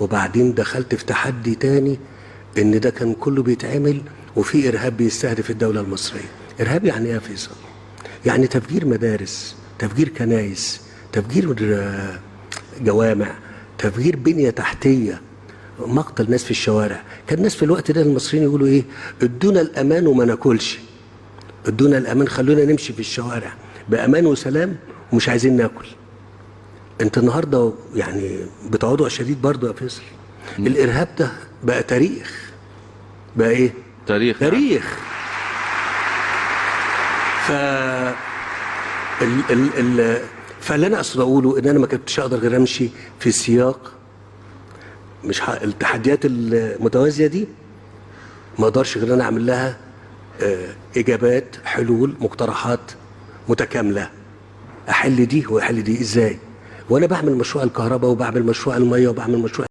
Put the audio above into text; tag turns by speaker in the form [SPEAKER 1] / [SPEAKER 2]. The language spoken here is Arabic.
[SPEAKER 1] وبعدين دخلت في تحدي تاني ان ده كان كله بيتعمل وفي ارهاب بيستهدف الدولة المصرية. ارهاب يعني ايه يا فيصل؟ يعني تفجير مدارس، تفجير كنايس، تفجير جوامع، تفجير بنية تحتية، مقتل ناس في الشوارع. كان الناس في الوقت ده المصريين يقولوا ايه؟ ادونا الامان وما ناكلش، ادونا الامان، خلونا نمشي في الشوارع بامان وسلام ومش عايزين ناكل. انت النهارده يعني بتعوضع شديد برضه يا فيصل. الارهاب ده بقى تاريخ، بقى ايه؟ تاريخ. ف فاللي انا اقصد اقوله ان انا ما كنتش اقدر غير امشي في سياق مش التحديات المتوازيه دي ما اقدرش غير انا اعمل لها اجابات، حلول، مقترحات متكامله. احل دي واحل دي ازاي؟ وانا بعمل مشروع الكهرباء وبعمل مشروع الميه وبعمل مشروع